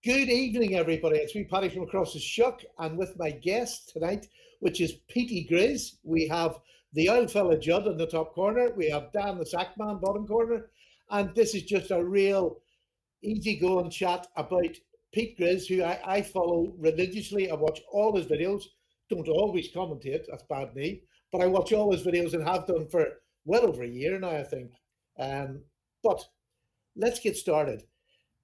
Good evening, everybody. It's me, Paddy from across the Shuck, and with my guest tonight, which is Petey Grizz. We have the old fella Judd in the top corner. We have Dan the Sackman bottom corner, and this is just a real easy-going chat about Pete Grizz, who I follow religiously. I watch all his videos. Don't always commentate. That's bad me, but I watch all his videos and have done for well over a year now, I think. But let's get started.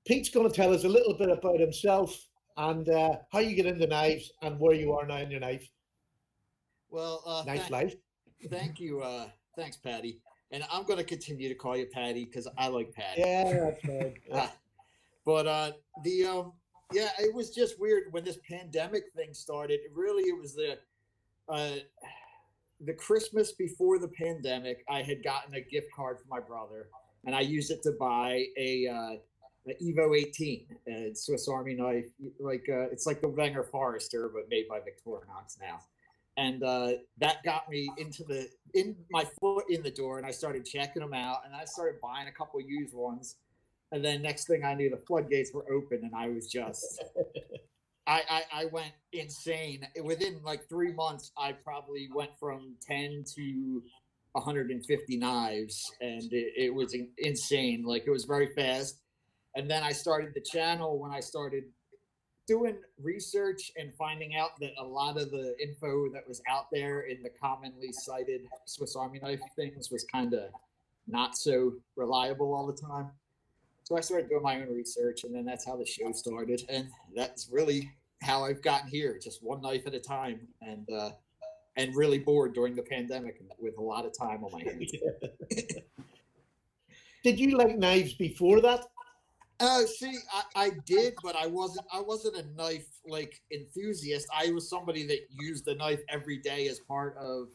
Pete's going to tell us a little bit about himself and how you get into knives and where you are now in your Well, knife life. thank you. Thanks, Patty. And I'm going to continue to call you Patty because I like Patty. Yeah, that's fine. Uh, but yeah, it was just weird when this pandemic thing started. It was uh, the Christmas before the pandemic. I had gotten a gift card for my brother, and I used it to buy a Evo 18, Swiss Army knife. It's like the Wenger Forester, but made by Victorinox now. And that got me in my foot in the door, and I started checking them out, and I started buying a couple used ones, and then next thing I knew, the floodgates were open, and I was just I went insane. Within like 3 months, I probably went from 10 to 150 knives, and it was insane. Like, it was very fast. And then I started the channel when I started doing research and finding out that a lot of the info that was out there in the commonly cited Swiss Army knife things was kind of not so reliable all the time. So I started doing my own research, and then that's how the show started. And that's really how I've gotten here, just one knife at a time, and really bored during the pandemic with a lot of time on my hands. Did you like knives before that? See, I did, but I wasn't a knife like enthusiast. I was somebody that used the knife every day as part of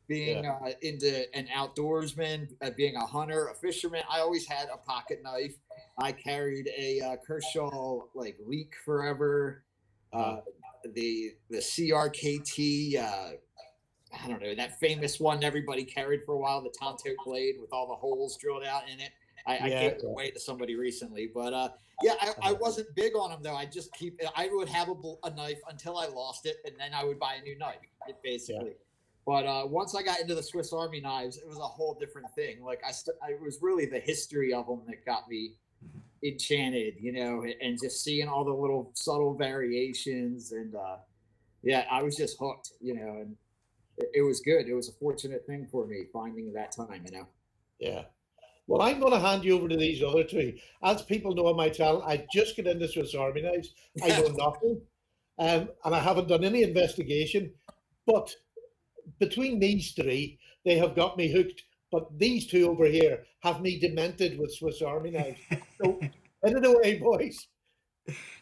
being Yeah. into an outdoorsman, being a hunter, a fisherman. I always had a pocket knife. I carried a Kershaw like Leak Forever, Uh, uh, the CRKT. I don't know, that famous one everybody carried for a while, the Tonto blade with all the holes drilled out in it. I yeah. gave it away to somebody recently, but yeah, I Uh, wasn't big on them though. I just I would have a knife until I lost it, and then I would buy a new knife, yeah. basically. But once I got into the Swiss Army knives, it was a whole different thing. Like, it was really the history of them that got me enchanted, and just seeing all the little subtle variations, and yeah, I was just hooked, and it was good. It was a fortunate thing for me finding that time. Yeah. Well, I'm going to hand you over to these other two. As people know on my channel, I just get into Swiss Army knives. I know nothing, and I haven't done any investigation. But between these three, they have got me hooked. But these two over here have me demented with Swiss Army knives. So, put it away, boys.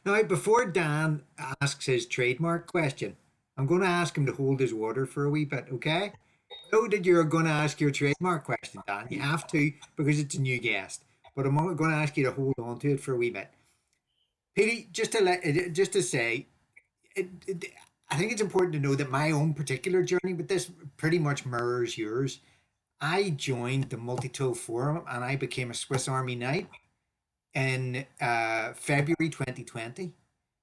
Now, before Dan asks his trademark question, I'm going to ask him to hold his water for a wee bit, okay? I know that you're going to ask your trademark question, Dan. You have to because it's a new guest. But I'm going to ask you to hold on to it for a wee bit. Petey, just to say, it, it, I think it's important to know that my own particular journey with this pretty much mirrors yours. I joined the Multi Tool Forum and I became a Swiss Army Knight in February 2020.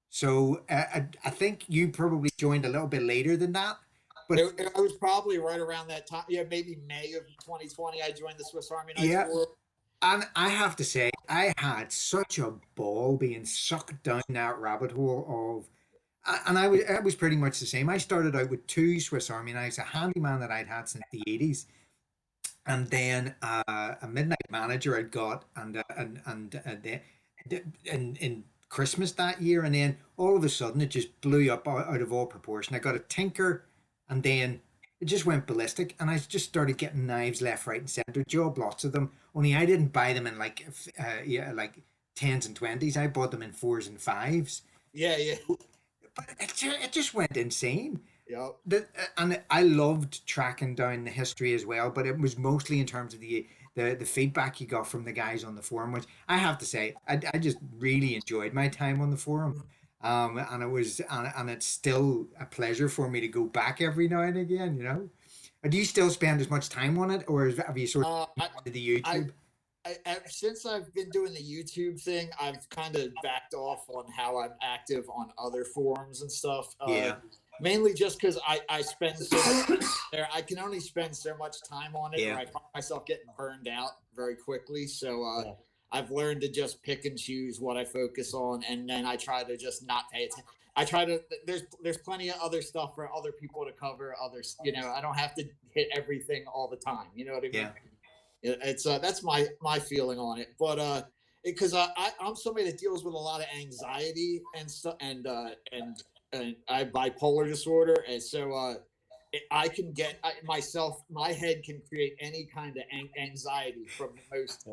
So I think you probably joined a little bit later than that. But I was probably right around that time. Yeah, maybe May of 2020. I joined the Swiss Army Knife yeah, Corps. and I have to say, I had such a ball being sucked down that rabbit hole of. And it was pretty much the same. I started out with two Swiss Army knives, a handyman that I'd had since the 80s, and then a midnight manager I'd got, in Christmas that year, and then all of a sudden it just blew up out of all proportion. I got a Tinker, and then it just went ballistic, and I just started getting knives left, right, and center. Job lots of them. Only I didn't buy them in yeah, like tens and twenties. I bought them in fours and fives. Yeah, yeah, But it just went insane. yeah. And I loved tracking down the history as well, but it was mostly in terms of the feedback you got from the guys on the forum, which I have to say, I just really enjoyed my time on the forum. And and it's still a pleasure for me to go back every now and again. Do you still spend as much time on it, or have you sort Uh, of I, to the I, YouTube? since I've been doing the YouTube thing, I've kind of backed off on how I'm active on other forums and stuff. Yeah. Mainly just because I spend so much there. I can only spend so much time on it, Yeah. or I find myself getting burned out very quickly. So Yeah. I've learned to just pick and choose what I focus on, and then I try to just not pay attention. I try to. There's plenty of other stuff for other people to cover. Others, I don't have to hit everything all the time. You know what I mean? Yeah. It's that's my feeling on it. But because I'm somebody that deals with a lot of anxiety and stuff, and I have bipolar disorder, and so I can get myself. My head can create any kind of anxiety from the most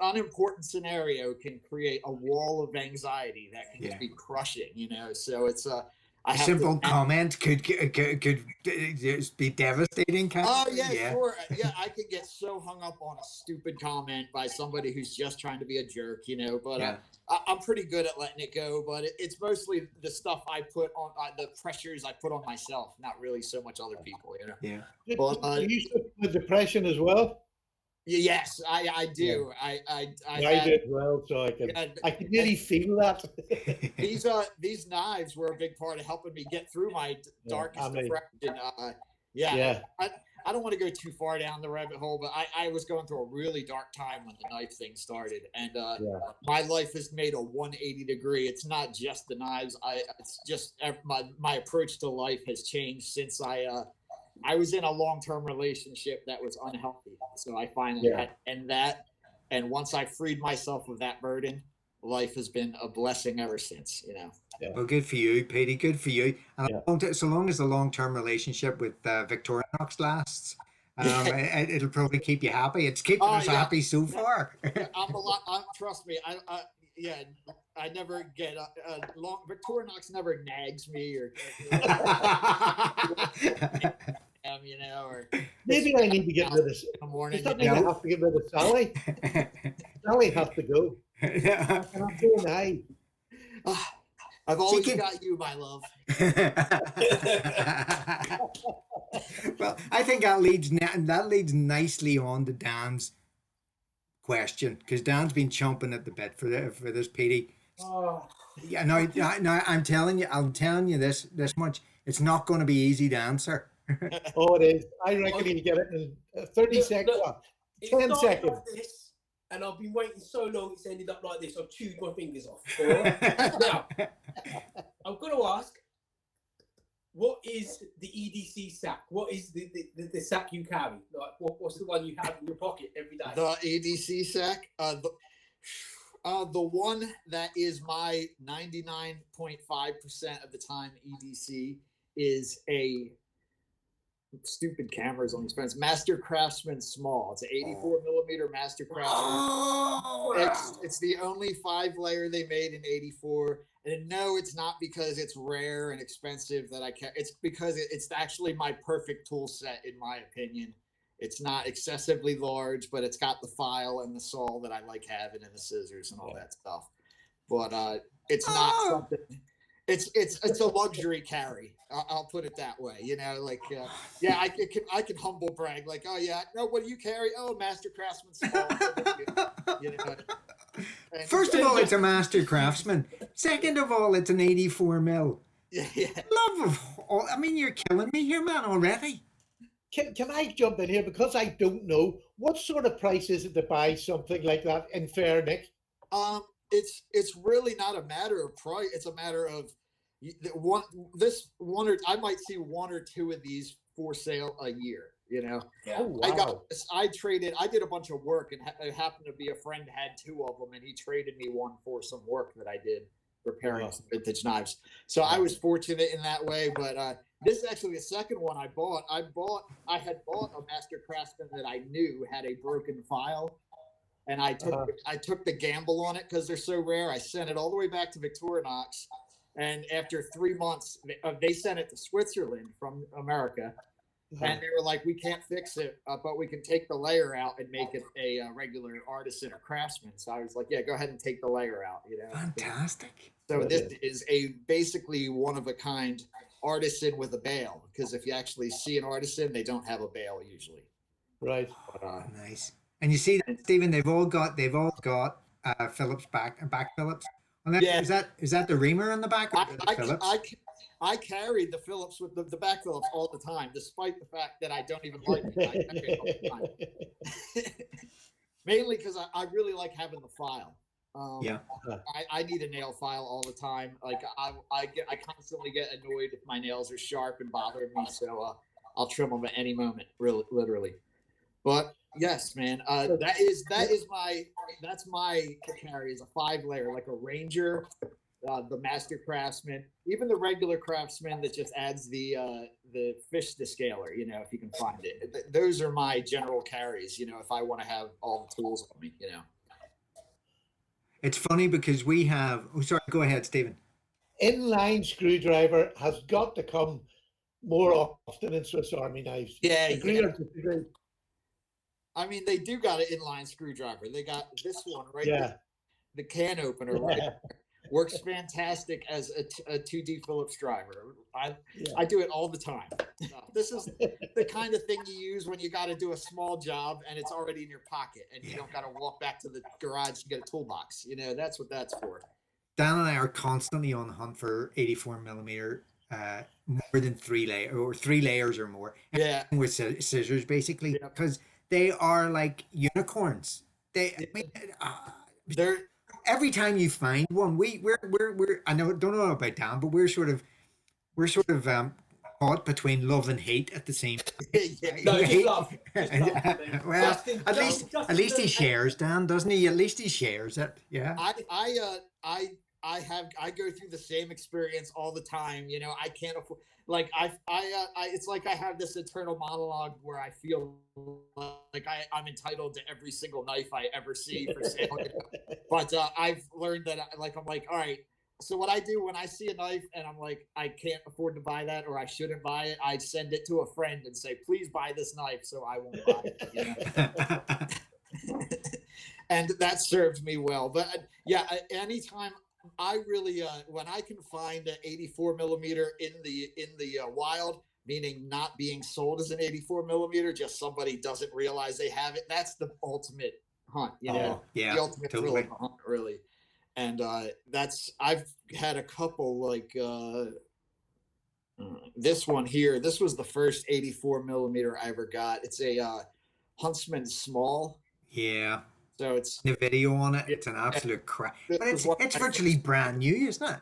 unimportant scenario. Can create a wall of anxiety that can just be crushing. So it's I A have simple to, comment could just be devastating. Kind Oh of thing. yeah, sure. Yeah, I could get so hung up on a stupid comment by somebody who's just trying to be a jerk, But Yeah. I'm pretty good at letting it go. But it's mostly the stuff I put on, the pressures I put on myself, not really so much other people, Yeah. Well, Do you suffer with depression as well? Yes, I do. I I did well, so I can really feel that. these knives were a big part of helping me get through my darkest depression. Yeah. I don't want to go too far down the rabbit hole, but I was going through a really dark time when the knife thing started, and my life has made a 180 degree. It's not just the knives. It's just my approach to life has changed since I was in a long-term relationship that was unhealthy. So I finally had to end that. And once I freed myself of that burden, life has been a blessing ever since, Yeah. Well, good for you, Petey. Good for you. And so long as the long-term relationship with Victorinox lasts, it'll probably keep you happy. It's keeping us happy so far. I'm a lot. Trust me. I never get long. Victorinox never nags me or or Maybe I need to get rid of this. in the morning. Does that mean I have to get rid of Sally? Sally has to go. I cannot do an eye. I've always got you, my love. Well, I think that leads nicely on to Dan's question, because Dan's been chomping at the bit for this, Petey. Yeah, no, I'm telling you this much. It's not going to be easy to answer. Oh, it is. I reckon you get it in 30 seconds. 10 seconds. Like this, and I've been waiting so long, it's ended up like this. I've chewed my fingers off. Now, I'm going to ask, what is the EDC sack? What is the sack you carry? Like, what's the one you have in your pocket every day? The EDC sack? The one that is my 99.5% of the time EDC is a stupid cameras on these phones. Master Craftsman Small. It's an 84 millimeter Master Craftsman. It's the only 5-layer they made in 84. And no, it's not because it's rare and expensive that I can't. It's because it's actually my perfect tool set, in my opinion. It's not excessively large, but it's got the file and the saw that I like having, and the scissors and all that stuff. But it's not something. It's a luxury carry. I'll put it that way. I can humble brag like, oh yeah, no, what do you carry? Oh, Master Craftsman Small. First of all, it's a Master Craftsman. Second of all, it's an 84 mil. Yeah. Love of all. I mean, you're killing me here, man, already. Can I jump in here, because I don't know what sort of price is it to buy something like that in fair, Nick? It's really not a matter of price. It's a matter of I might see one or two of these for sale a year. Yeah. Oh, wow. I did a bunch of work, and it happened to be a friend had 2 of them, and he traded me one for some work that I did repairing some vintage knives. So I was fortunate in that way. But this is actually the second one I bought. I had bought a Master Craftsman that I knew had a broken file, and I took the gamble on it because they're so rare. I sent it all the way back to Victorinox, and after 3 months, they sent it to Switzerland from America. And they were like, we can't fix it, but we can take the layer out and make it a regular artisan or craftsman. So I was like, yeah, go ahead and take the layer out. Fantastic. So this is a basically one-of-a-kind artisan with a bail, because if you actually see an artisan, they don't have a bail usually. Right. Nice. And you see that, Stephen, they've all got Phillips back Phillips. On that, Yeah. is that the reamer on the back or the Phillips? I carried the Phillips with the back Phillips all the time, despite the fact that I don't even like it. I carry it all the time. Mainly because I really like having the file. Yeah. I need a nail file all the time. Like I constantly get annoyed if my nails are sharp and bothering me, so I'll trim them at any moment, really, literally. But yes, man, that's my carry is a 5-layer, like a Ranger, the Master Craftsman, even the regular Craftsman that just adds the fish descaler. You know, if you can find it, those are my general carries. You know, if I want to have all the tools on me, you know. It's funny because we have. Oh, sorry. Go ahead, Stephen. Inline screwdriver has got to come more often in Swiss Army knives. Yeah, Agree or disagree? I mean, they do got an inline screwdriver. They got this one right Yeah. there, the can opener, right there. Works fantastic as a 2D Phillips driver. I do it all the time. This is the kind of thing you use when you got to do a small job and it's already in your pocket and you don't got to walk back to the garage to get a toolbox. You know, that's what that's for. Dan and I are constantly on the hunt for 84 millimeter, more than 3 layers or more. Yeah. With scissors, basically, Yeah. because they are like unicorns. They're Every time you find one, we're I don't know about Dan, but we're sort of caught between love and hate at the same time. No, just love. Just love, man. Well, Justin, at least he shares, Dan, doesn't he? At least he shares it. Yeah. I go through the same experience all the time. You know, I can't afford, like it's like I have this internal monologue where I feel like I'm entitled to every single knife I ever see for sale. But I've learned that I'm like, all right. So what I do when I see a knife and I'm like, I can't afford to buy that or I shouldn't buy it, I send it to a friend and say, please buy this knife so I won't buy it. You know? And that served me well. But yeah, anytime I really, when I can find an 84 millimeter in the wild, meaning not being sold as an 84 millimeter, just somebody doesn't realize they have it. That's the ultimate hunt, you know, yeah, the ultimate thrill totally. of the hunt, really. And I've had a couple like this one here. This was the first 84 millimeter I ever got. It's a Huntsman Small. Yeah. So it's The video on it, it's an absolute crap. But This is it's what virtually brand new, isn't it?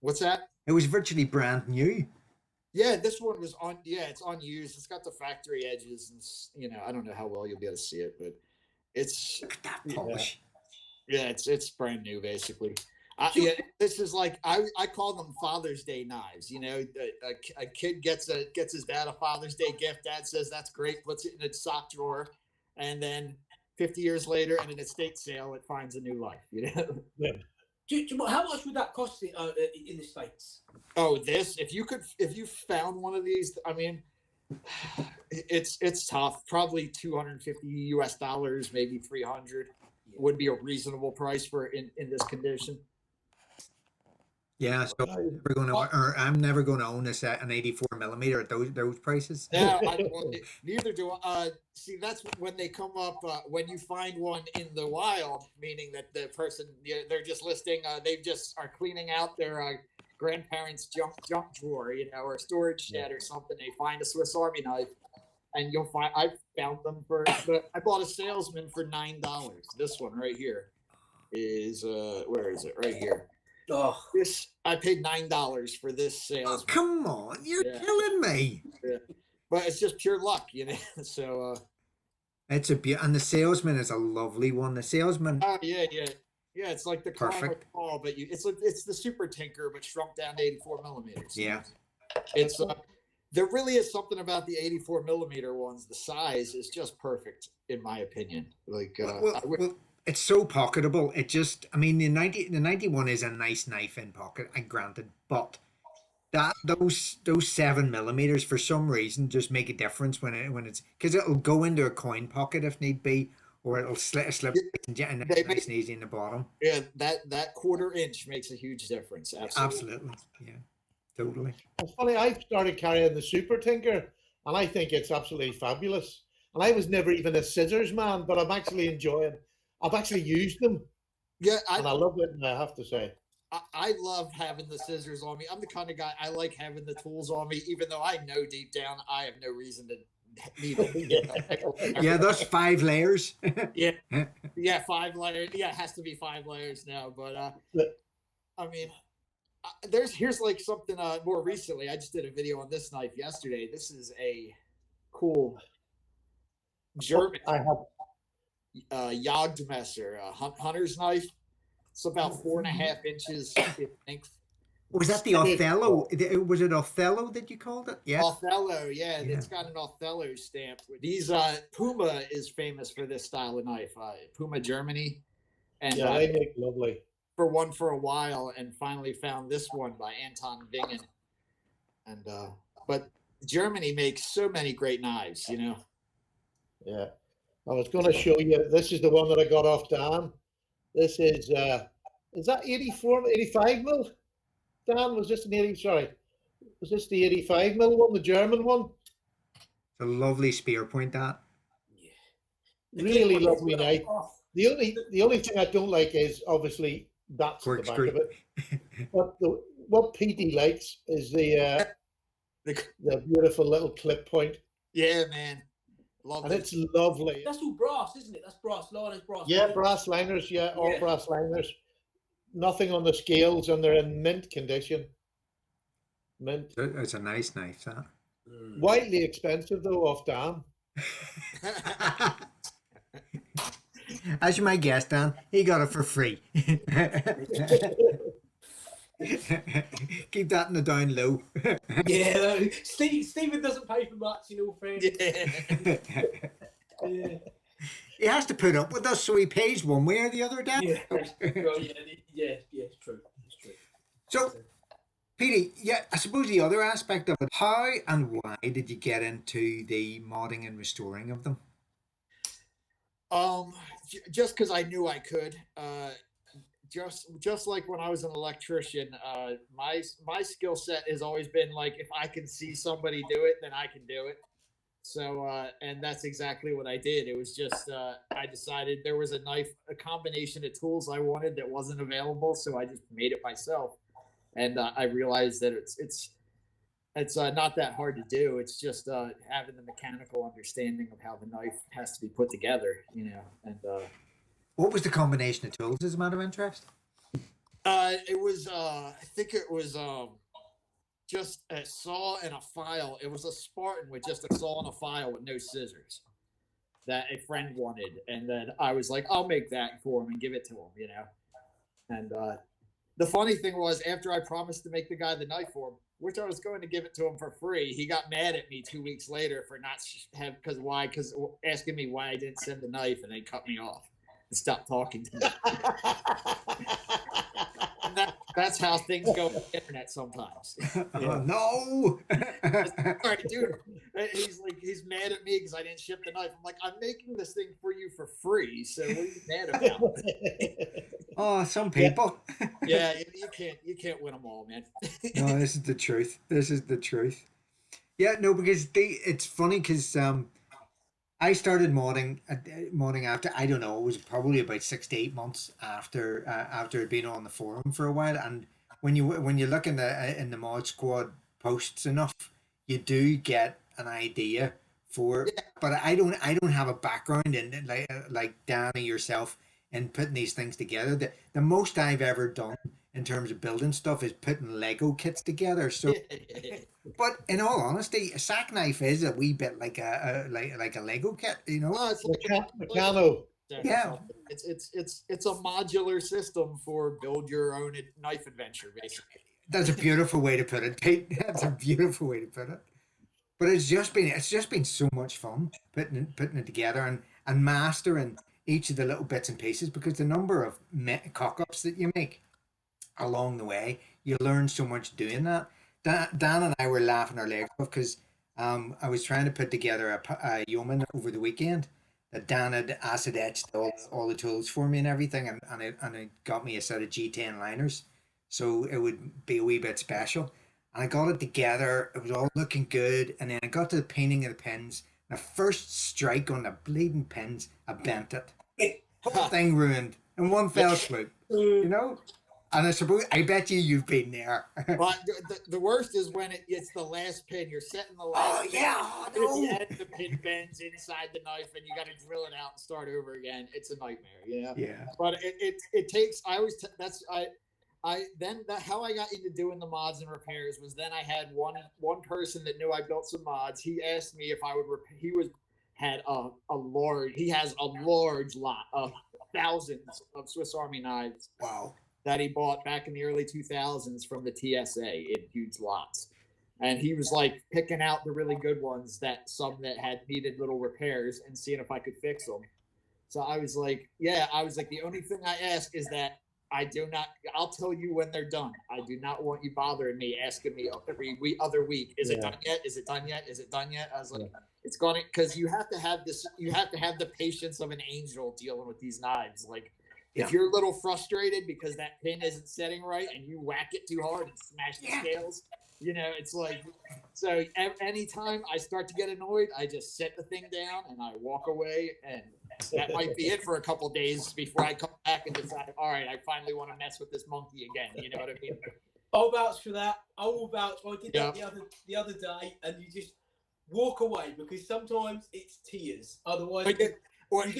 what's that? It was virtually brand new. Yeah, this one was on. Yeah, it's unused. It's got the factory edges, and you know, I don't know how well you'll be able to see it, but it's Look at that polish. yeah, it's brand new basically. Yeah, this is like I call them Father's Day knives. You know, a kid gets his dad a Father's Day gift. Dad says that's great, puts it in a sock drawer, and then 50 years later, at an estate sale, it finds a new life. You know. How much would that cost in the States? Oh, if you found one of these, I mean, it's tough. Probably $250 maybe 300 would be a reasonable price for in this condition. Yeah, so I'm never going to own an 84 millimeter at those prices. Yeah, neither do I. See, that's when they come up when you find one in the wild, meaning that the person they're just listing. They just are cleaning out their grandparents' junk drawer, you know, or storage shed or something. They find a Swiss Army knife, and you'll find I found them I bought a salesman for $9. This one right here is where is it? Right here. Oh, This I paid $9 for this Oh, salesman. come on, you're killing me. Yeah. But it's just pure luck, you know. So It's and the salesman is a lovely one. The salesman, oh yeah. It's like the Climber Perfect. Claw, but it's the Super Tinker, but shrunk down to 84 millimeters. yeah. It's there really is something about the 84 millimeter ones. The size is just perfect, in my opinion. Like Well, it's so pocketable. It just, I mean, the 91 is a nice knife in pocket, and granted, but those 7 millimeters for some reason just make a difference when it's because it'll go into a coin pocket if need be, or it'll slip and nice and easy in the bottom. yeah, that quarter inch makes a huge difference. Absolutely, yeah, totally. It's funny, I've started carrying the Super Tinker, and I think it's absolutely fabulous. and I was never even a scissors man, but I'm actually enjoying. I've actually used them, Yeah, and I love it. I have to say. I love having the scissors on me. I'm the kind of guy I like having the tools on me, even though I know deep down I have no reason to need them. Yeah, those 5 layers. Yeah, yeah, 5 layers. Yeah, it has to be 5 layers now. But I mean, here's like something more recently. I just did a video on this knife yesterday. This is a cool German I have. Jagdmesser, hunter's knife. It's about 4.5 inches in length. Was that the Othello? Was it Othello that you called it? Yeah. Othello, yeah, it's got an Othello stamp. These Puma is famous for this style of knife. Puma Germany, and Yeah, they make lovely. for one for a while, and finally found this one by Anton Vingen. And but Germany makes so many great knives, you know. Yeah, I was going to show you. This is the one that I got off Dan. This is that 84, 85 mil? Dan, was this an 80? Sorry, was this the 85 mil one, the German one? It's a lovely spear point, that. Really lovely knife. The only thing I don't like is obviously that's at the back of it. But what Petey likes is the beautiful little clip point. Yeah, man, love And it. it's lovely. That's all brass, isn't it? That's brass. Liners, brass. Yeah, liners. brass liners. Yeah, all Yeah. brass liners. Nothing on the scales, and they're in mint condition. Mint. It's a nice knife, that. Widely expensive though, off Dan. As you might guess, Dan, he got it for free. Keep that in the down low. Yeah, no, Stephen doesn't pay for much, in all fairness. Yeah. Yeah. He has to put up with us, so he pays one way or the other, Dan. Yeah. Well, yeah, it's true. It's true. So, Petey, yeah, I suppose the other aspect of it, how and why did you get into the modding and restoring of them? Just because I knew I could. Just like when I was an electrician, my skill set has always been like, if I can see somebody do it, then I can do it. So and that's exactly what I did. It was just I decided there was a combination of tools I wanted that wasn't available, so I just made it myself. And I realized that it's not that hard to do. It's just having the mechanical understanding of how the knife has to be put together, you know. And What was the combination of tools, as a matter of interest? it was I think it was just a saw and a file. It was a Spartan with just a saw and a file with no scissors that a friend wanted, and then I was like, I'll make that for him and give it to him, you know. And the funny thing was, after I promised to make the guy the knife for him, which I was going to give it to him for free, he got mad at me 2 weeks later for not because asking me why I didn't send the knife, and they cut me off and stopped talking to me. And that's how things go on the internet sometimes. Oh, no! All right, dude. He's mad at me because I didn't ship the knife. I'm like, I'm making this thing for you for free, so what are you mad about? Oh, some people. Yeah, you can't win them all, man. No, this is the truth. This is the truth. Yeah, no, because it's funny because I started modding after, I don't know, it was probably about 6 to 8 months after it'd been on the forum for a while. And when you look in the mod squad posts enough, you do get an idea for. But I don't have a background in like Danny yourself in putting these things together. The most I've ever done in terms of building stuff is putting Lego kits together. So. But in all honesty, a sack knife is a wee bit like a Lego kit, you know. Well, it's like Meccano. Yeah. It's a modular system for build your own knife adventure, basically. That's a beautiful way to put it, Pete. That's a beautiful way to put it. But it's just been so much fun putting it together and mastering each of the little bits and pieces, because the number of cock-ups that you make along the way, you learn so much doing that. Dan and I were laughing our legs off because I was trying to put together a yeoman over the weekend that Dan had acid etched all the tools for me and everything, and it got me a set of G10 liners, so it would be a wee bit special. And I got it together, it was all looking good, and then I got to the painting of the pins, The first strike on the bleeding pins, I bent it. Whole thing ruined in one fell swoop. You know? And I suppose, I bet you've been there. But the worst is when it's the last pin. You're setting the last pin. yeah, And at the end, the pin bends inside the knife, and you got to drill it out and start over again. It's a nightmare, you know. Yeah. But it takes. I always that's then that how I got into doing the mods and repairs was then I had one person that knew I built some mods. He asked me if I would repair. He has a large lot of thousands of Swiss Army knives. Wow. That he bought back in the early 2000s from the TSA in huge lots. And he was like picking out the really good ones that had needed little repairs and seeing if I could fix them. So I was like, the only thing I ask is that I'll tell you when they're done. I do not want you bothering me, asking me every other week, is it done yet? Is it done yet? Is it done yet? I was like, it's going to, because you have to have the patience of an angel dealing with these knives. Like, if you're a little frustrated because that pin isn't setting right and you whack it too hard and smash the scales, you know, it's like, so anytime I start to get annoyed, I just set the thing down and I walk away, and that might be it for a couple of days before I come back and decide, all right, I finally want to mess with this monkey again. You know what I mean? I'll vouch for that. I will vouch. I did that the other day, and you just walk away because sometimes it's tears. Otherwise, you get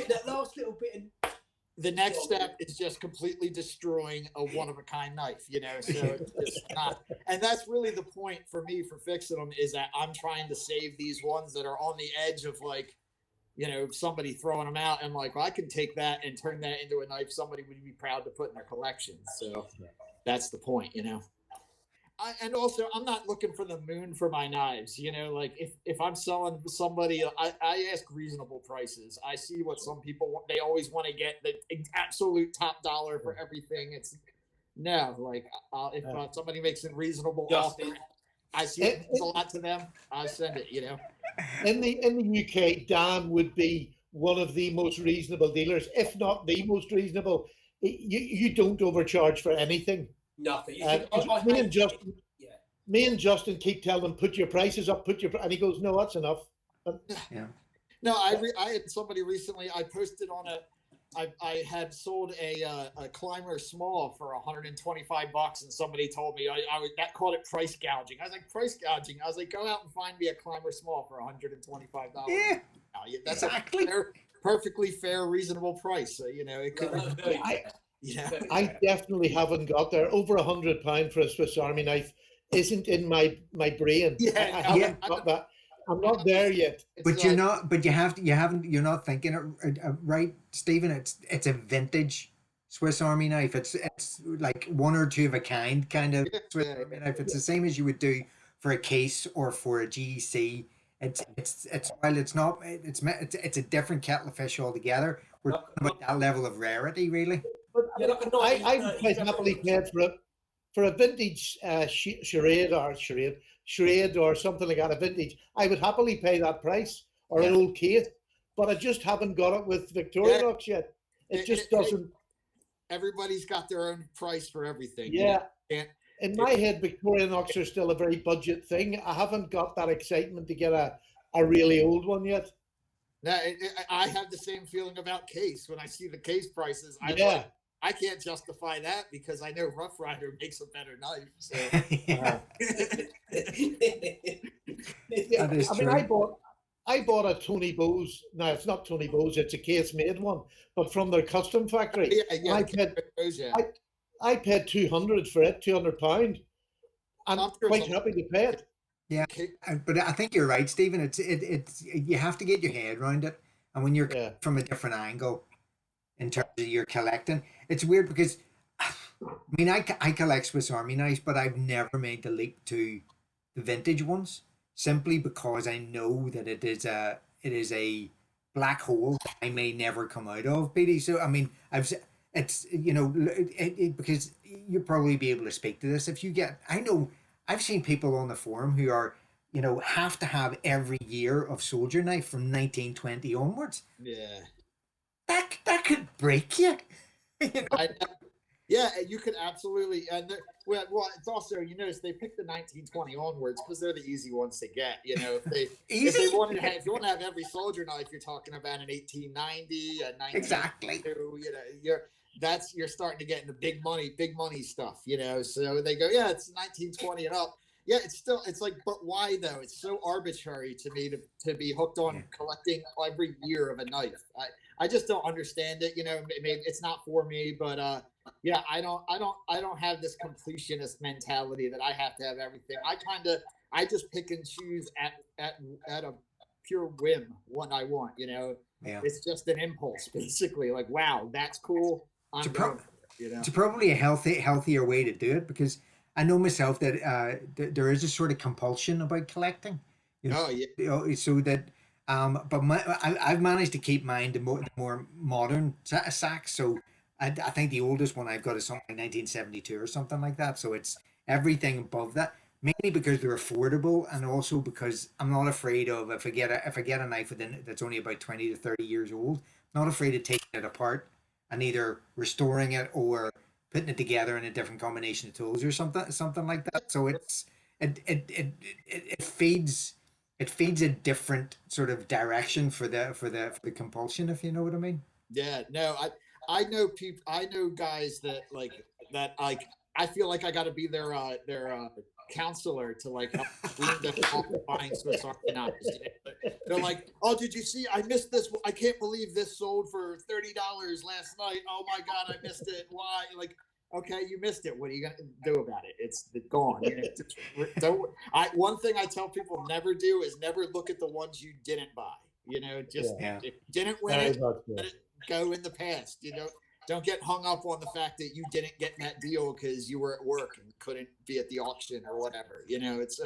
that last little bit and the next step is just completely destroying a one-of-a-kind knife, you know, so it's just not. And that's really the point for me for fixing them, is that I'm trying to save these ones that are on the edge of, like, you know, somebody throwing them out, and like, well, I can take that and turn that into a knife somebody would be proud to put in their collection. So that's the point, you know. And also, I'm not looking for the moon for my knives. You know, like if I'm selling to somebody, I ask reasonable prices. I see what some people want. They always want to get the absolute top dollar for everything. It's no, like if somebody makes a reasonable offer, I see it's a lot to them. I send it. You know, in the UK, Dan would be one of the most reasonable dealers, if not the most reasonable. You don't overcharge for anything. Nothing. Me and Justin keep telling him, put your prices up, and he goes, no, that's enough. Yeah. No, I had somebody recently. I posted on I had sold a Climber small for $125, and somebody told me that called it price gouging. I was like, price gouging. I was like, go out and find me a Climber small for $125. Yeah, that's exactly. a perfectly fair, reasonable price. So, you know, it could. I definitely haven't got there. Over £100 for a Swiss Army knife isn't in my brain. I haven't got that. I'm not there yet. But you're not. But you haven't. You're not thinking it right, Stephen. It's a vintage Swiss Army knife. It's like one or two of a kind of Swiss Army knife. It's the same as you would do for a case or for a GEC. It's while it's not. It's a different kettle of fish altogether. We're talking about that level of rarity, really. But I would quite happily pay for a vintage charade or something like that, a vintage. I would happily pay that price, or an old case, but I just haven't got it with Victorinox yet. It just doesn't. Everybody's got their own price for everything. Yeah. In my head, Victorinox are still a very budget thing. I haven't got that excitement to get a really old one yet. No, I have the same feeling about case. When I see the case prices, I can't justify that because I know Rough Rider makes a better knife. So. I mean, I bought a Tony Bose. Now it's not Tony Bose; it's a case-made one, but from their custom factory. I paid 200 for it, £200. I'm quite happy to pay it. Yeah, but I think you're right, Stephen. It's you have to get your head around it, and when you're from a different angle in terms of your collecting, it's weird because I mean I collect Swiss Army knives, but I've never made the leap to the vintage ones simply because I know that it is a black hole I may never come out of, Petey. So I mean it's you know because you'll probably be able to speak to this if you get. I know. I've seen people on the forum who are, you know, have to have every year of soldier knife from 1920 onwards. Yeah. That could break you. You know? Yeah, you could absolutely, and well, it's also, you notice they pick the 1920 onwards because they're the easy ones to get. You know, if they Easy. wanted to have, if you want to have every soldier knife, you're talking about an 1890, a 1902. Exactly. You know, you're starting to get into big money stuff. You know, so they go, yeah, it's 1920 and up. Yeah, it's like, but why though? It's so arbitrary to me to be hooked on collecting every year of a knife. I just don't understand it. You know, maybe it's not for me, but yeah, I don't have this completionist mentality that I have to have everything. I just pick and choose at a pure whim what I want. You know, Yeah. it's just an impulse, basically. Like, wow, that's cool. I'm going. You know, It's probably a healthier way to do it, because I know myself that there is a sort of compulsion about collecting. oh yeah, So that but I've managed to keep mine the more modern sacks. So I think the oldest one I've got is something like 1972 or something like that. So it's everything above that, mainly because they're affordable, and also because I'm not afraid of, if I get a knife that's only about 20 to 30 years old, not afraid of taking it apart and either restoring it or putting it together in a different combination of tools or something like that. So it feeds a different sort of direction for the compulsion, if you know what I mean. yeah. No, I know people. I know guys that like. I feel like I got to be their counselor to like help wean them off of buying Swiss Army knives. They're like, "Oh, did you see? I missed this. I can't believe this sold for $30 last night. Oh my god, I missed it. Why?" Like, okay, you missed it. What are you gonna do about it? It's gone. You know, one thing I tell people never do is never look at the ones you didn't buy. You know, just Yeah. if you didn't win it, let it go in the past. You know, don't get hung up on the fact that you didn't get that deal because you were at work and couldn't be at the auction or whatever. You know, it's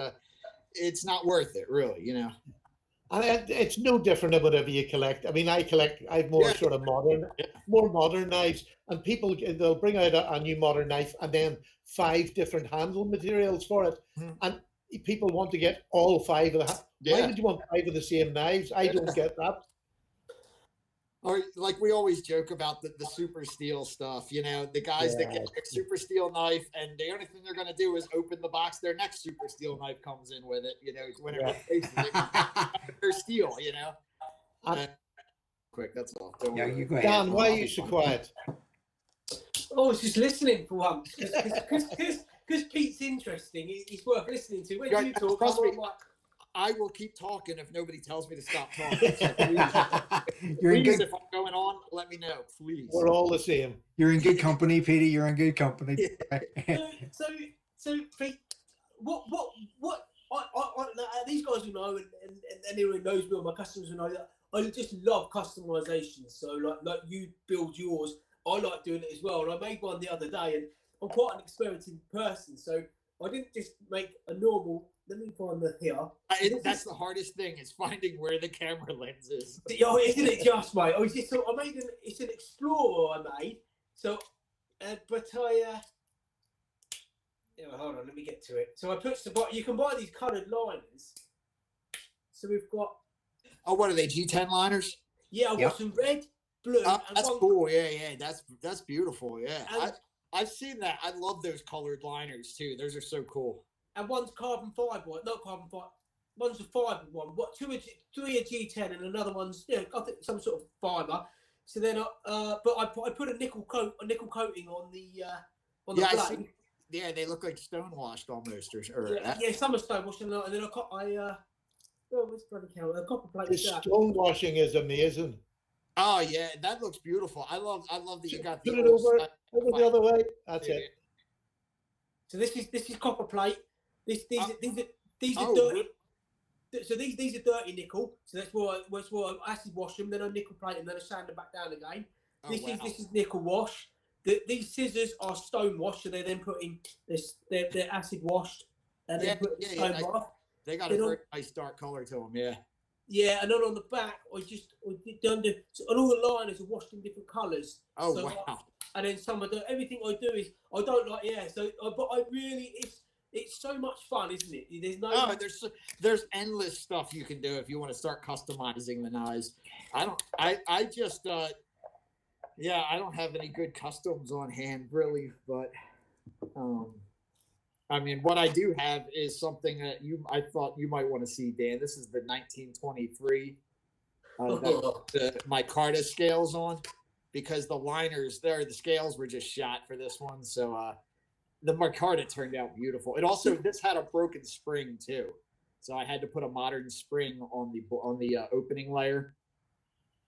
not worth it, really. You know. And it's no different than whatever you collect. I mean, I've more Yeah. sort of more modern knives, and people, they'll bring out a new modern knife and then 5 different handle materials for it. Mhm. And people want to get all 5 of the, why Yeah. would you want 5 of the same knives? I don't get that. Or like we always joke about the super steel stuff, you know, the guys that get their super steel knife and the only thing they're going to do is open the box. Their next super steel knife comes in with it, you know, when it replaces it, they're steel, you know. Quick, that's all. Don't Yeah, worry. you go ahead. Dan, why are you so quiet? Oh, I was just listening for once because Pete's interesting. He's worth listening to. When Yeah, you talk, trust me. I'm like, I will keep talking if nobody tells me to stop talking. So You're in please, good. if I'm going on, let me know, please. We're all the same. You're in good company, Peter. You're in good company. so Pete, what these guys will know, and anyone who knows me or my customers will know that I just love customization. So like you build yours, I like doing it as well. And I made one the other day, and I'm quite an experimenting person, so I didn't just make a normal. Let me find the here. That's the hardest thing is finding where the camera lens is. Oh, isn't it just, mate? So I made it's an Explorer I made. So, but I hold on, let me get to it. So I put you can buy these coloured liners. So we've got. Oh, what are they? G10 liners? Yeah, I've got some red, blue. Oh, and that's one, cool. Yeah. That's beautiful. Yeah. And, I've seen that. I love those colored liners too. Those are so cool. and one's carbon fibre, not carbon fibre. One's a fibre one. What three are G10 and another one's I think some sort of fibre. So then, but I put a nickel coating on the blade. Yeah, they look like stone washed almost, or yeah, some are stone washed, and then what's bloody hell? A copper plate. The stone washing is amazing. Oh yeah, that looks beautiful. I love that you got the Put it over the other way. That's it. So this is copper plate. These are oh, dirty. So these are dirty nickel. So that's why I acid wash them, then I nickel plate them, then I sand them back down again. This is nickel wash. These scissors are stone washed, so they're then put in this. They're acid washed, and then put stone wash. They got a very nice dark color to them. Yeah. Yeah, and then on the back, I done and all the liners are washed in different colours. Oh wow! And then everything I do is I don't like but I really it's so much fun, isn't it? There's endless stuff you can do if you want to start customizing the knives. I just Yeah, I don't have any good customs on hand, really, but I mean, what I do have is something that I thought you might want to see, Dan. This is the 1923 that my Carta scales on, because the liners there, the scales were just shot for this one. So the Micarta turned out beautiful. It also, this had a broken spring too, so I had to put a modern spring on the opening layer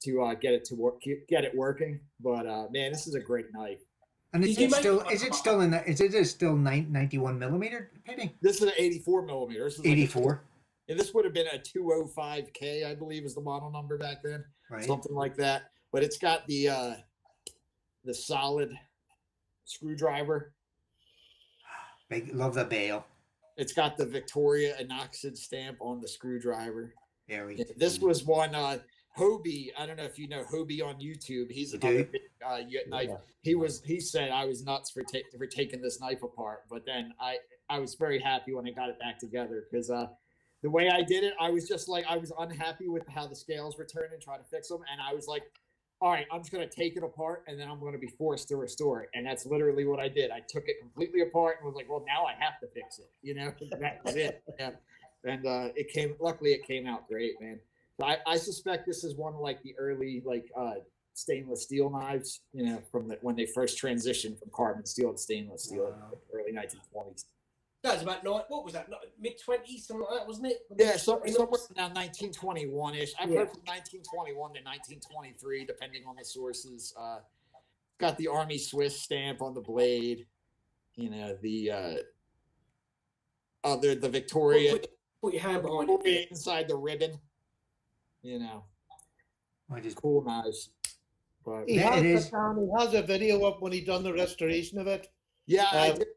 to get it to work, get it working. But man, this is a great knife. And Did you make- is it still in that? Is it still 91 millimeter pitting? This is an 84 millimeter. This is like 84. and this would have been a 205K, I believe, is the model number back then, Right. something like that. But it's got the solid screwdriver. Big, love the bail. It's got the Victoria Inoxid stamp on the screwdriver. Very. Yeah, this was one Hobie. I don't know if you know Hobie on YouTube. He's another big knife. Yeah. He said I was nuts for taking this knife apart, but then I was very happy when I got it back together, because the way I did it, I was just like, I was unhappy with how the scales were turning, trying to fix them, and I was like, all right, I'm just going to take it apart, and then I'm going to be forced to restore it. And that's literally what I did. I took it completely apart and was like, well, now I have to fix it. You know, that was it. Yeah. And luckily it came out great, man. So I suspect this is one of like the early stainless steel knives, you know, from when they first transitioned from carbon steel to stainless steel in the early 1920s. That was about what was that? Mid-20s, something like that, wasn't it? Yeah, somewhere around 1921-ish. I've Yeah. heard from 1921 to 1923, depending on the sources. Got the Army Swiss stamp on the blade. You know, the Victoria, Put your hand behind Victoria it. inside the ribbon. You know, I just cool knives. But He Yeah, has, it is. he has a video up when he done the restoration of it. yeah, I Um, think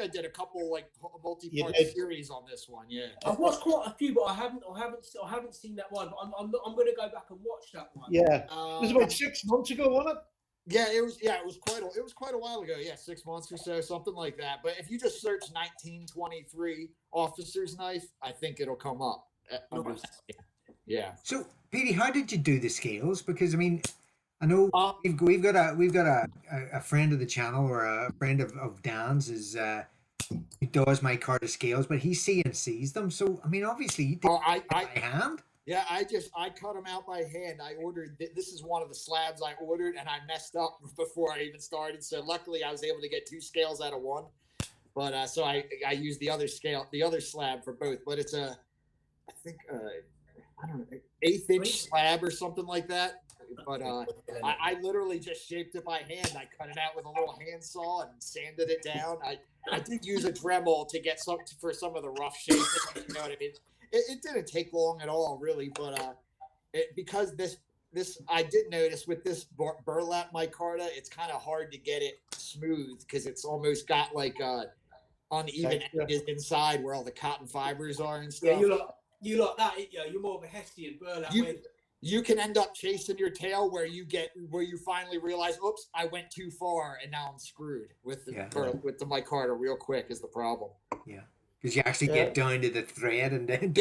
I did a couple like multi-part did? series on this one. Yeah. I've watched quite a few, but I haven't seen that one. But I'm going to go back and watch that one. Yeah. It was about 6 months ago, wasn't it? Yeah, it was quite a while ago. Yeah, 6 months or so, something like that. But if you just search 1923 officer's knife, I think it'll come up. Nice. Yeah. So, Petey, how did you do the scales? Because I mean, I know Um, we've got a friend of the channel, or a friend of Dan's, is who does my Carta scales, but he CNCs them. So I mean, obviously, he did Oh, it by hand. Yeah, I cut them out by hand. I ordered, this is one of the slabs I ordered, and I messed up before I even started. So luckily I was able to get 2 scales out of one. But so I used the other slab for both. But it's I think, I don't know, 1/8 inch slab or something like that. But I literally just shaped it by hand. I cut it out with a little handsaw and sanded it down. I did use a Dremel to get for some of the rough shaping. You know what I mean? It didn't take long at all, really, but because this I did notice with this burlap micarta, it's kind of hard to get it smooth because it's almost got like uneven edges inside where all the cotton fibers are and stuff. Yeah, you like that, ain't you? You're more of a Hessian burlap. You can end up chasing your tail where you finally realize, oops, I went too far and now I'm screwed with the micarta real quick is the problem. Yeah, because you actually get down to the thread and then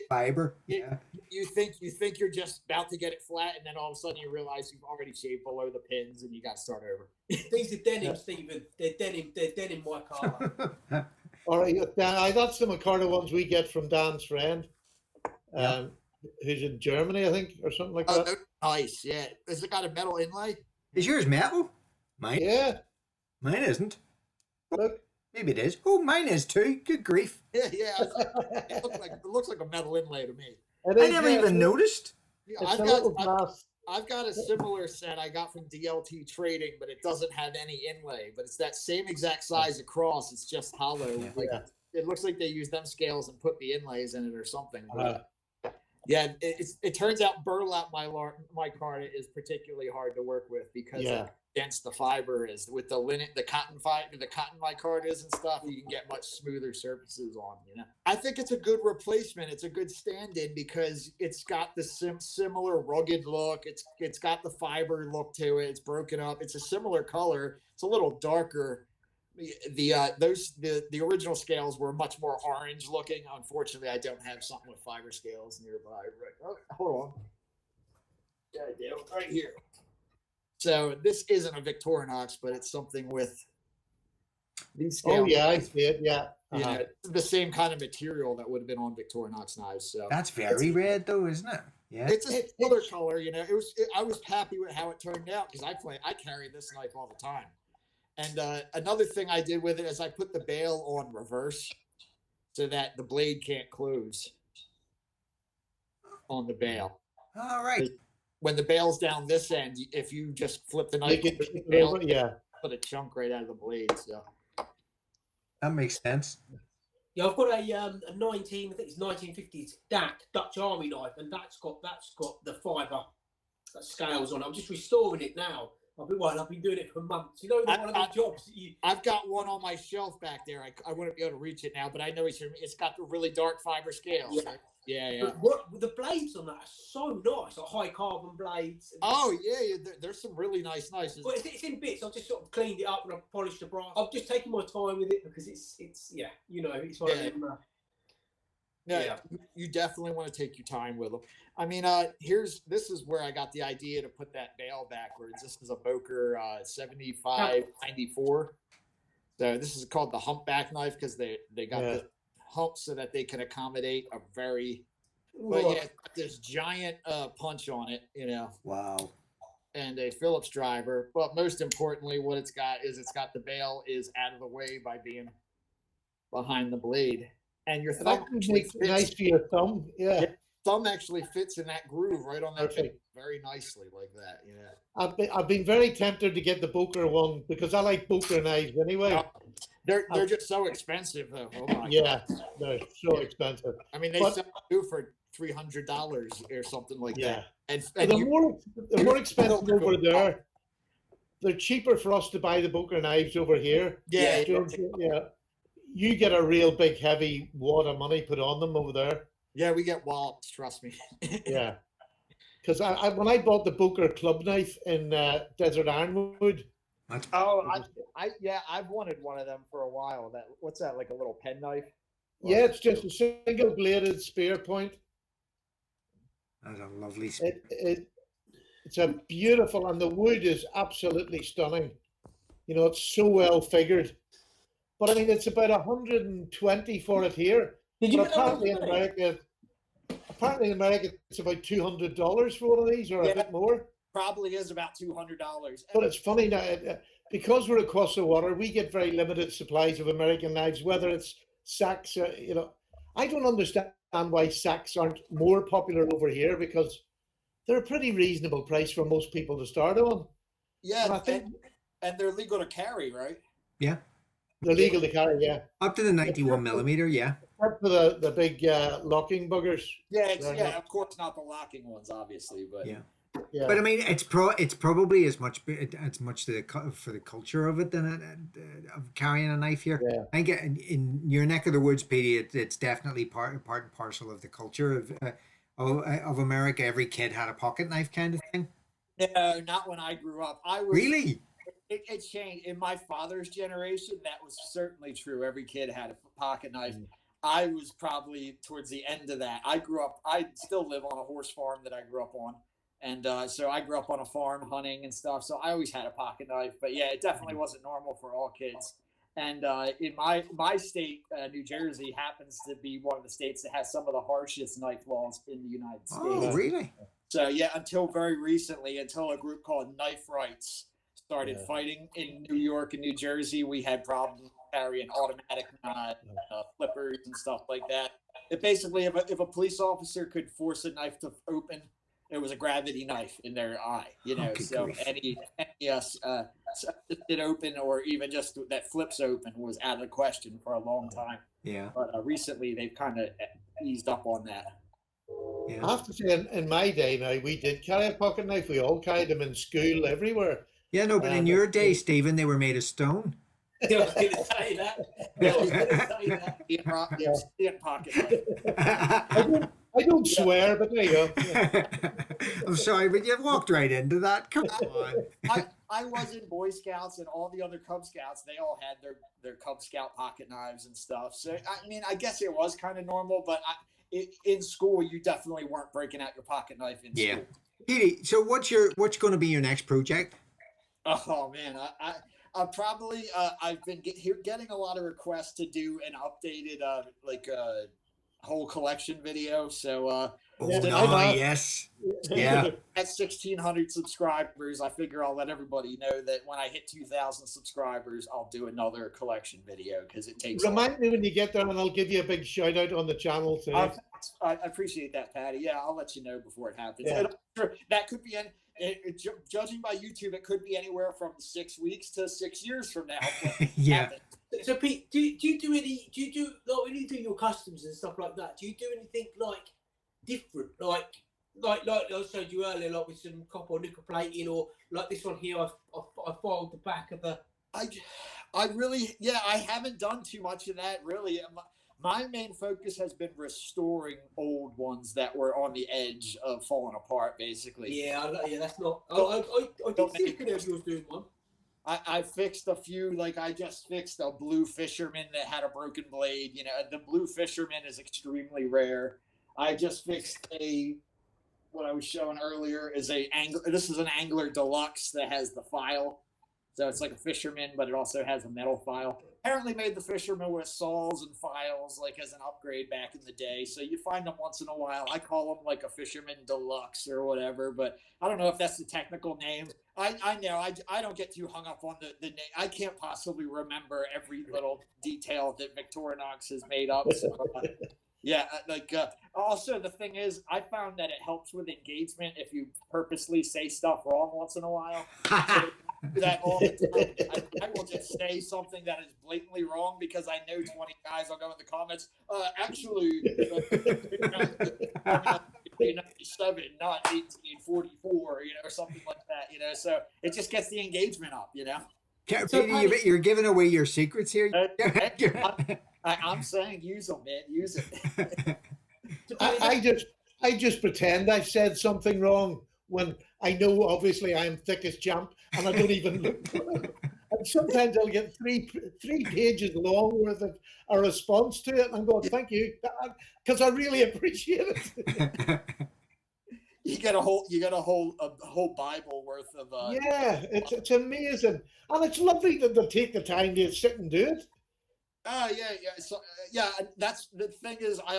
fiber. Yeah, you think you're just about to get it flat, and then all of a sudden you realize you've already shaved below the pins, and you got to start over. These are denim, Stephen. They're denim micarta. All right, Dan, that's the micarta ones we get from Dan's friend, who's in Germany, I think, or something like that. Oh, nice. Yeah. Has it got a metal inlay? is yours metal? Mine isn't. Look. Maybe it is. Oh, mine is too. Good grief! Yeah. It looks like a metal inlay to me. I never even noticed. Yeah, It's a little glass. I've got a similar set I got from DLT Trading, but it doesn't have any inlay. But it's that same exact size across. It's just hollow. It looks like they used them scales and put the inlays in it or something. Yeah, it turns out burlap micarta is particularly hard to work with because of how dense the fiber is. With the linen, the cotton micartas and stuff, you can get much smoother surfaces on. You know, I think it's a good replacement. It's a good stand-in because it's got the similar rugged look. It's got the fiber look to it. It's broken up. It's a similar color. It's a little darker. The original scales were much more orange looking. Unfortunately, I don't have something with fiber scales nearby. Right, hold on. Yeah, I do. Right here. So this isn't a Victorinox, but it's something with these Oh scales. yeah, I see it. Yeah. You Uh-huh. know, the same kind of material that would have been on Victorinox knives. So That's very red, though, isn't it? Yeah. it's a killer color. You know, I was happy with how it turned out because I carry this knife all the time. And another thing I did with it is I put the bail on reverse so that the blade can't close on the bail. All right. When the bail's down this end, if you just flip the knife, Make it the tip bail, over, yeah. put a chunk right out of the blade. So That makes sense. Yeah, I've got a 19, I think it's 1950s Dutch Army knife, and that's got the fibre scales on it. I'm just restoring it now. I've been doing it for months. You know, one of those jobs that you. I've got one on my shelf back there. I wouldn't be able to reach it now, but I know it's got the really dark fiber scales. Yeah. Yeah. But the blades on that are so nice, like high carbon blades. Oh yeah. There's some really nice knives. Well, it's in bits. I've just sort of cleaned it up and I've polished the brass. I've just taken my time with it because it's yeah, you know, it's one of them. No, Yeah. you definitely want to take your time with them. I mean, this is where I got the idea to put that bail backwards. This is a Boker 7594. So this is called the humpback knife because they got the hump so that they can accommodate a very, but yeah, this giant punch on it, you know. Wow. And a Phillips driver. But most importantly, what it's got the bail is out of the way by being behind the blade. And your thumb That actually makes it nice for your thumb. Yeah. thumb actually fits in that groove right on that Perfect. tip very nicely like that. Yeah. I've been very tempted to get the Boker one because I like Boker knives anyway. They're just so expensive though. Oh my Yeah, God. they're so expensive. I mean, they But- sell you for $300 or something like Yeah. that. And The you, more expensive over there, they're cheaper for us to buy the Boker knives over here. yeah, Yeah. You get a real big heavy wad of money put on them over there. yeah, we get wallops. Trust me. Yeah. Because when I bought the Boker club knife in Desert Ironwood, Oh, I've wanted one of them for a while. What's that? Like a little pen knife? yeah, it's just a single bladed spear point. That's a lovely. It's a beautiful, and the wood is absolutely stunning. You know, it's so well figured. But I mean, it's about 120 for it here. Did you But get that apparently in one? America, it's about $200 for one of these, or a Yeah. bit more. Probably is about $200. But it's funny now, because we're across the water, we get very limited supplies of American knives, whether it's Saks, you know. I don't understand why Saks aren't more popular over here because they're a pretty reasonable price for most people to start on. Yeah, And I think and they're legal to carry, right? Yeah. they're legal to carry, yeah. Up to the 91 millimeter. Yeah. Except for the big locking buggers. Yeah, Yeah. of course not the locking ones, obviously, but Yeah. Yeah. But I mean, it's probably as much for the culture of it than of carrying a knife here. Yeah. I think in your neck of the woods, Petey, it's definitely part and parcel of the culture of America. Every kid had a pocket knife kind of thing. no, not when I grew up. I was Really? It changed in my father's generation. That was certainly true. Every kid had a pocket knife. I was probably towards the end of that. I still live on a horse farm that I grew up on. And so I grew up on a farm hunting and stuff. So I always had a pocket knife. But yeah, it definitely wasn't normal for all kids. And in my state, New Jersey, happens to be one of the states that has some of the harshest knife laws in the United States. Oh, really? So yeah, until very recently, until a group called Knife Rights started Yeah. fighting in New York and New Jersey, we had problems carrying automatic flippers and stuff like that. It basically, if a police officer could force a knife to open, it was a gravity knife in their eye, you know. Good So grief. any it open or even just that flips open was out of the question for a long time. Yeah. But recently they've kind of eased up on that. I Yeah. have to say, in my day now, we did carry a pocket knife. We all carried them in school, everywhere. Yeah. No, but in your day, Stephen, they were made of stone. I was going to say that. I was going to say that. In pocket knife. I don't swear, but there you go. Yeah. I'm sorry, but you walked right into that. Come on. I was in Boy Scouts and all the other Cub Scouts. They all had their Cub Scout pocket knives and stuff. So I mean, I guess it was kind of normal, but in school you definitely weren't breaking out your pocket knife in Yeah. school. Petey, so what's going to be your next project? Oh man, I probably I've been getting a lot of requests to do an updated whole collection video. So Oh Yeah, no, I know. yes, yeah. at 1,600 subscribers, I figure I'll let everybody know that when I hit 2,000 subscribers, I'll do another collection video because it takes. Remind me when you get there, and I'll give you a big shout out on the channel too. I appreciate that, Patty. Yeah, I'll let you know before it happens. Yeah. That could be judging by YouTube, it could be anywhere from 6 weeks to 6 years from now. Yeah. So Pete, do you do like when you do your customs and stuff like that? Do you do anything like different, like I showed you earlier, like with some copper or nickel plating, or like this one here? I filed the back of the. I really, yeah, I haven't done too much of that really. My main focus has been restoring old ones that were on the edge of falling apart, basically. Yeah, that's not. I did see a video of yours doing one. I fixed a few, like I just fixed a Blue Fisherman that had a broken blade. You know, the Blue Fisherman is extremely rare. I just fixed what I was showing earlier is this is an Angler Deluxe that has the file. So it's like a Fisherman, but it also has a metal file. Apparently made the Fisherman with saws and files, like as an upgrade back in the day. So you find them once in a while. I call them like a Fisherman Deluxe or whatever, but I don't know if that's the technical name. I know I don't get too hung up on the name. I can't possibly remember every little detail that Victorinox has made up. So, yeah, also the thing is, I found that it helps with engagement if you purposely say stuff wrong once in a while. So, that all the time. I will just say something that is blatantly wrong because I know 20 guys will go in the comments. Actually, 1997, not 1844, or something like that, So it just gets the engagement up, So you're giving away your secrets here. I'm saying use them, man. Use it. I just pretend I've said something wrong when I know obviously I'm thick as champ and I don't even look for it. And sometimes I'll get three pages long worth of a response to it, and I'm going, thank you, because I really appreciate it. You get a whole Bible worth of. Yeah, it's amazing, and it's lovely that they take the time to sit and do it. Oh yeah. So that's the thing is, I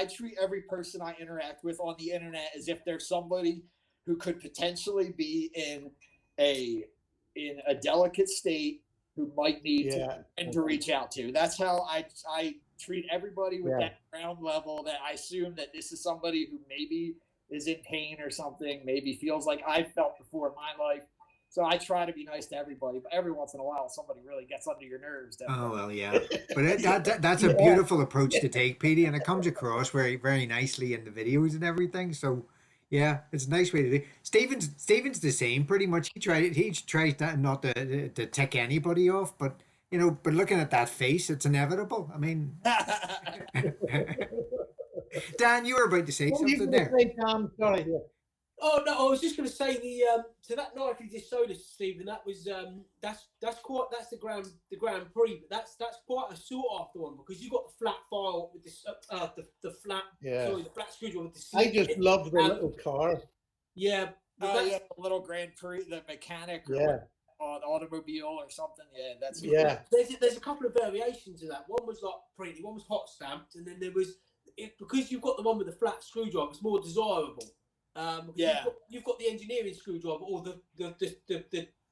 treat every person I interact with on the internet as if they're somebody who could potentially be in a delicate state who might need to reach out to. That's how I treat everybody with that ground level, that I assume that this is somebody who maybe is in pain or something, maybe feels like I've felt before in my life. So I try to be nice to everybody, but every once in a while, somebody really gets under your nerves. Definitely. Oh, well, yeah. But that's a beautiful approach to take, Petey, and it comes across very, very nicely in the videos and everything. So, yeah, it's a nice way to do it. Steven's the same, pretty much. He tries not to tick anybody off, but, but looking at that face, it's inevitable. I mean... Dan, you were about to say something there. Sorry. Oh no, I was just going to say so that knife you just showed us, Stephen. That was that's the Grand Prix, but that's quite a sought after one because you got the flat file with this the flat the flat screwdriver with the. I just love the little car. Yeah. The little Grand Prix, the mechanic. Or automobile or something. Yeah, that's There's a couple of variations of that. One was like pretty, one was hot stamped, and then there was because you've got the one with the flat screwdriver. It's more desirable. You've got the engineering screwdriver or the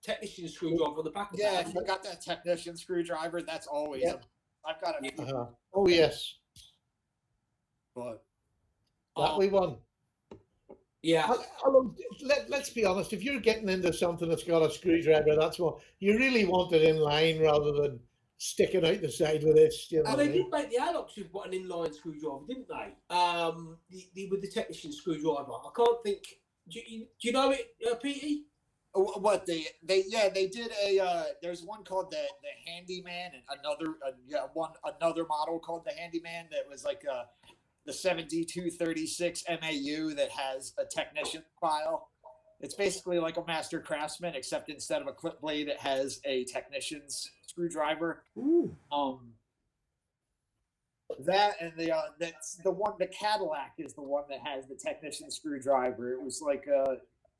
technician screwdriver on the back of that. Yeah, if I got that technician screwdriver, that's always I've got it. Oh yes. But that we won. Yeah. Let's be honest, if you're getting into something that's got a screwdriver, that's what you really want it in line rather than sticking out the side with this. They did make the Alox with an inline screwdriver, didn't they? With the technician screwdriver. I can't think. Do you know it, Petey? What they did there's one called the Handyman and another model called the Handyman that was like the 7236 MAU that has a technician file. It's basically like a Master Craftsman, except instead of a clip blade, it has a technician's screwdriver. Ooh. That and that's the one. The Cadillac is the one that has the technician screwdriver. It was like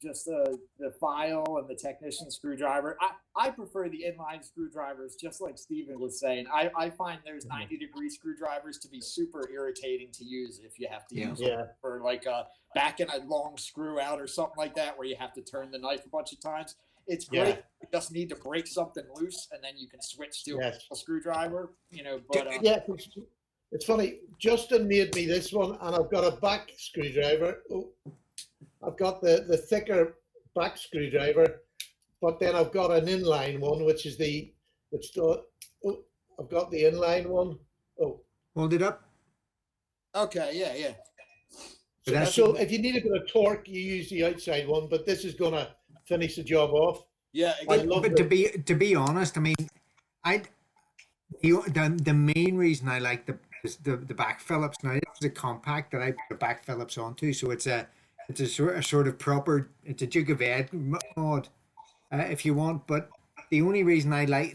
just the file and the technician screwdriver. I prefer the inline screwdrivers, just like Steven was saying. I find there's 90-degree screwdrivers to be super irritating to use if you have to use them for like backing a long screw out or something like that, where you have to turn the knife a bunch of times. It's great. You just need to break something loose, and then you can switch to a screwdriver. You know, but it's funny. Justin made me this one, and I've got a back screwdriver. Oh, I've got the thicker back screwdriver, but then I've got an inline one, I've got the inline one. Oh, hold it up. Okay, yeah. So if you need a bit of torque, you use the outside one, but this is gonna finish the job off. Yeah, but to be honest, I mean, the main reason I like the back Phillips, now this is a compact that I put the back Phillips onto, so it's a sort of proper, it's a Duke of Ed mod, if you want. But the only reason I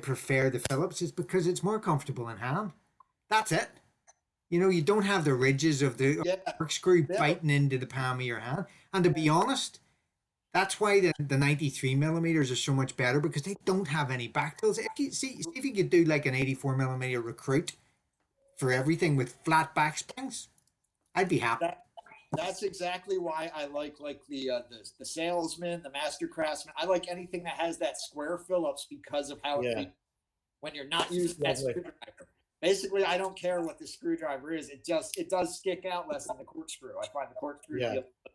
prefer the Phillips is because it's more comfortable in hand. That's it. You know, you don't have the ridges of the corkscrew biting into the palm of your hand. And to be honest, that's why the 93 millimeters are so much better, because they don't have any back tilts. If you see if you could do like an 84 millimeter Recruit for everything with flat back springs, I'd be happy. That's exactly why I like the Salesman, the Master Craftsman. I like anything that has that square Phillips because of how it feels when you're not using that screwdriver. Basically, I don't care what the screwdriver is. It does stick out less than the corkscrew. I find the corkscrew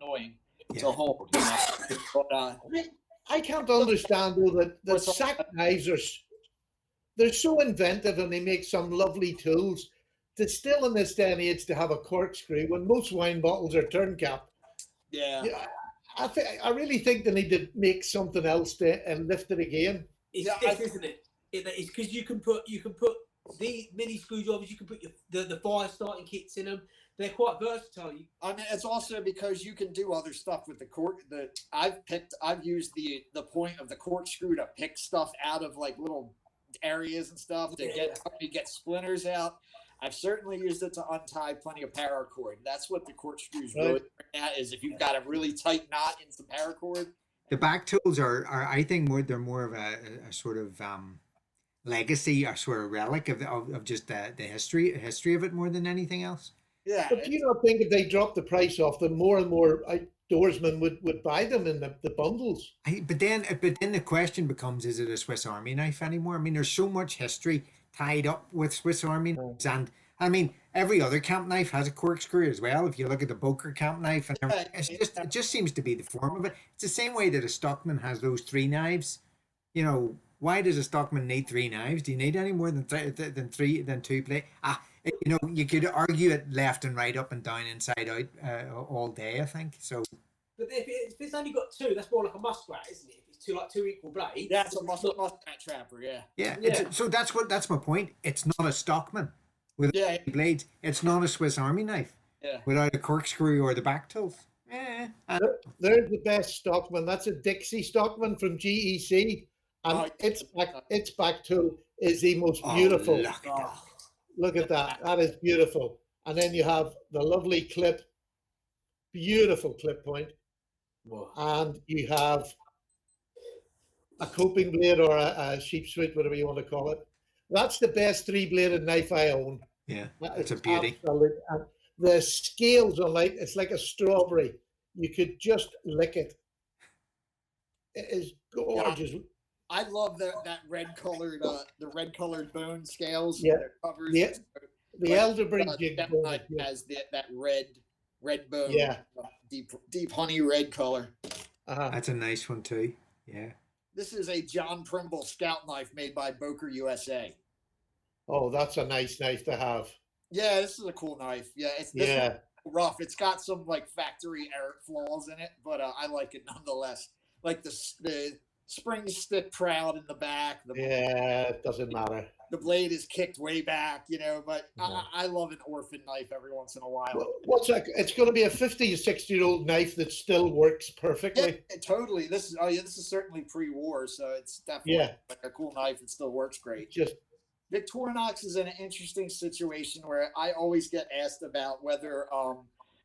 annoying to hold. You know? But, I can't understand though that sack knives they're so inventive, and they make some lovely tools. To still in this day and age to have a corkscrew when most wine bottles are turn cap. Yeah, I really think they need to make something else and lift it again. It's stiff, isn't it? It's because you can put the mini screwdrivers. You can put the fire starting kits in them. They're quite versatile. I mean, it's also because you can do other stuff with the cork. I've used the point of the corkscrew to pick stuff out of like little areas and stuff to get splinters out. I've certainly used it to untie plenty of paracord. That's what the corkscrews really at, is if you've got a really tight knot in the paracord. The back tools are I think they're more of a sort of legacy, or sort of relic of just the history of it more than anything else. Yeah. But do you not think if they drop the price off them, more and more outdoorsmen would buy them in the bundles? But then the question becomes, is it a Swiss Army knife anymore? I mean, there's so much history tied up with Swiss Army knives, and I mean, every other camp knife has a corkscrew as well. If you look at the Boker camp knife, and it just seems to be the form of it. It's the same way that a stockman has those 3 knives. You know, why does a stockman need 3 knives? Do you need any more than 2 plate? You know, you could argue it left and right, up and down, inside out, all day, I think. So, but if it's only got 2, that's more like a muskrat, isn't it? If it's 2 equal blades. That's a muskrat trapper. Yeah. So that's my point. It's not a stockman with blades. It's not a Swiss Army knife without a corkscrew or the back tools. There's the best stockman. That's a Dixie stockman from GEC, and its back tool is the most beautiful. Look at that. That is beautiful. And then you have the lovely clip, beautiful clip point. Whoa. And you have a coping blade or a sheep sweep, whatever you want to call it. That's the best 3-bladed knife I own. Yeah, it's a beauty. And the scales are it's like a strawberry. You could just lick it. It is gorgeous. Yeah. I love that red colored the bone scales. Yeah, covers. The elderberry jig bone has that red bone. Yeah, deep honey red color. That's a nice one too. Yeah. This is a John Primble scout knife made by Boker USA. Oh, that's a nice knife to have. Yeah, this is a cool knife. Yeah, it's rough. It's got some like factory error flaws in it, but I like it nonetheless. Like the springs stick proud in the back. It doesn't matter. The blade is kicked way back, you know, but I love an orphan knife every once in a while. Well, what's that? It's going to be a 50 to 60-year-old knife that still works perfectly. Yeah, totally. This is certainly pre-war, so it's definitely like a cool knife. It still works great. Victorinox is in an interesting situation where I always get asked about whether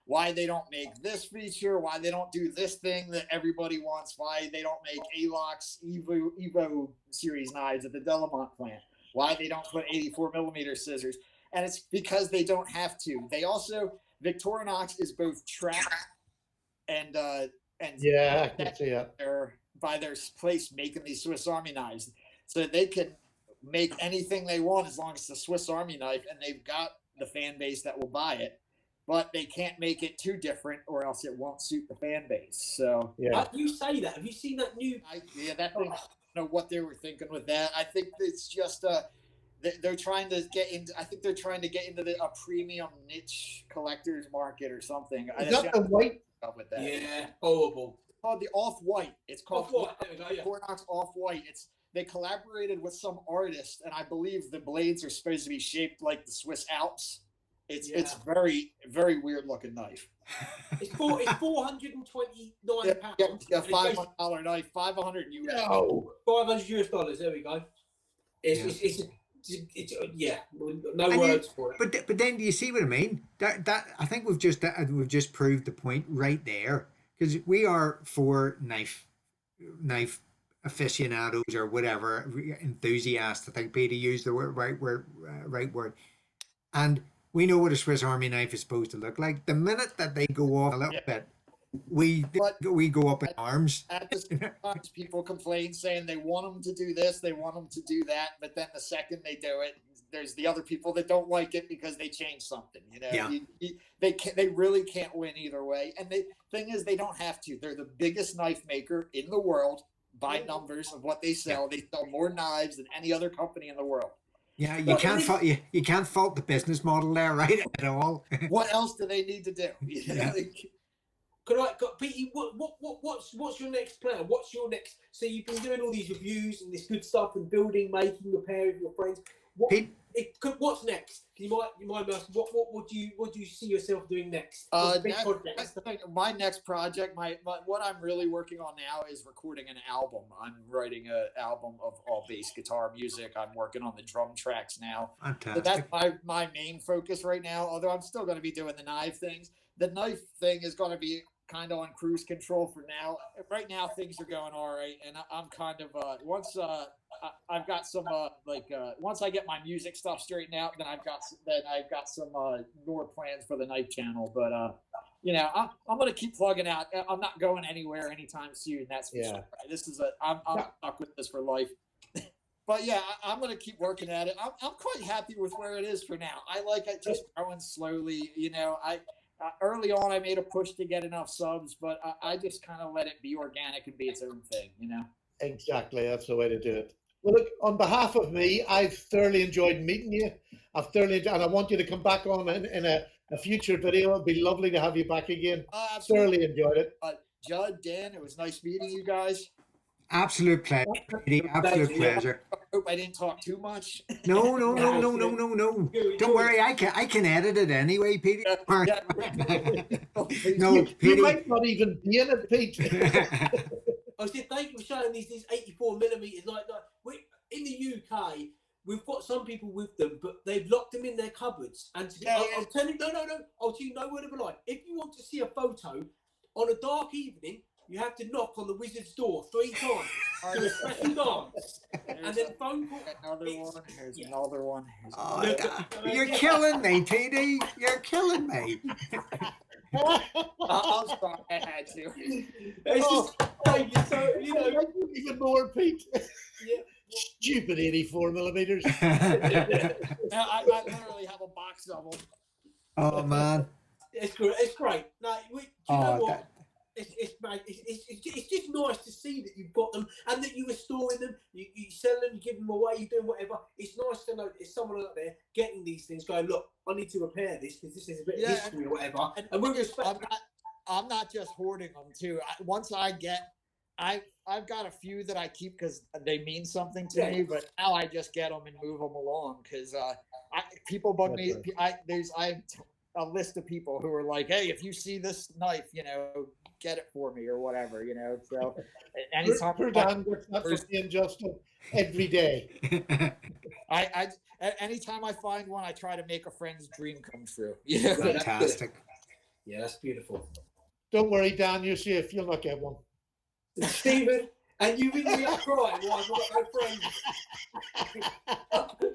why they don't make this feature, why they don't do this thing that everybody wants, why they don't make Alox Evo series knives at the Delamont plant, why they don't put 84 millimeter scissors. And it's because they don't have to. They also, Victorinox is both trapped and Yeah, I can see that. by their place making these Swiss Army knives, so they can make anything they want as long as it's a Swiss Army knife, and they've got the fan base that will buy it. But they can't make it too different, or else it won't suit the fan base. So Yeah. How do you say that? Have you seen that new? that thing, I don't know what they were thinking with that. I think it's just they're trying to get into. I think they're trying to get into a premium niche collectors market or something. Is that the white? With that. Yeah, horrible. It's called the Off-White. It's called Off-White, there we go, yeah. Victorinox Off-White. They collaborated with some artist, and I believe the blades are supposed to be shaped like the Swiss Alps. It's very, very weird looking knife. It's 429 pounds. Yeah, $500 knife, $500 US. No. $500. There we go. It's yeah. No And words for it. But then do you see what I mean? That I think we've just proved the point right there, because we are for knife aficionados or whatever, enthusiasts. I think Peter used the right word, and we know what a Swiss Army knife is supposed to look like. The minute that they go off a little bit, we go up in arms. At the same time, people complain saying they want them to do this, they want them to do that, but then the second they do it, there's the other people that don't like it because they changed something. You know, they really can't win either way. And the thing is, they don't have to. They're the biggest knife maker in the world by numbers of what they sell. They sell more knives than any other company in the world. Yeah, you can't fault the business model there, right, at all. What else do they need to do? Pete, what's your next plan? What's your next? So you've been doing all these reviews and this good stuff and building, making, repairing with your friends. What's next? You might ask, what do you see yourself doing next? My next project, what I'm really working on now is recording an album. I'm writing an album of all bass guitar music. I'm working on the drum tracks now. Fantastic. So that's my main focus right now. Although I'm still going to be doing the knife things. The knife thing is going to be kind of on cruise control for now. Right now things are going all right, and I'm kind of once I've got some once I get my music stuff straightened out, then I've got some more plans for the knife channel. But I'm going to keep plugging out. I'm not going anywhere anytime soon. That's for sure. This is I'm stuck with this for life. But yeah, I'm going to keep working at it. I'm quite happy with where it is for now. I like it just growing slowly. Early on, I made a push to get enough subs, but I just kind of let it be organic and be its own thing, Exactly, that's the way to do it. Well, look, on behalf of me, I've thoroughly enjoyed meeting you. And I want you to come back on in a future video. It'd be lovely to have you back again. Thoroughly enjoyed it. Judd, Dan, it was nice meeting you guys. Absolute pleasure. Absolute pleasure. I hope I didn't talk too much. No. Don't worry, I can edit it anyway, Peter. No, you might not even be in it, Pete. I said thank you for showing these 84 millimeters. Like in the UK, we've got some people with them, but they've locked them in their cupboards. And I'll tell you, no. I'll tell you no word of a lie. If you want to see a photo on a dark evening, you have to knock on the wizard's door 3 times. Do a special dance, and then phone call. Another one. Here's another one. You're killing me, TD. You're killing me. I'm sorry, I had to. It's just thank you so even more, Pete. Yeah. Stupid 84 millimeters. I literally have a box of them. Oh man, it's great. No, do you know what? It's just nice to see that you've got them and that you are storing them, you sell them, you give them away, you're doing whatever. It's nice to know that there's someone out there getting these things going, look, I need to repair this because this is a bit of history or whatever. And we're I'm not just hoarding them too. I've got a few that I keep because they mean something to me, but now I just get them and move them along because people bug me. I have a list of people who are like, hey, if you see this knife, get it for me or whatever, So anytime Dan gets that for seeing Justin every day. Anytime I find one, I try to make a friend's dream come true. Fantastic. Yeah, that's beautiful. Don't worry, Dan, you're safe. You'll not get one. Stephen, and you ring me up crying while I've got no friends.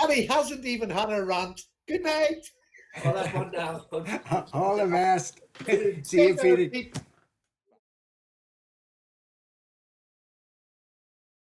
And he hasn't even had a rant. Good night. I'll have one now. All the best. See you, Take care, Petey. Pete.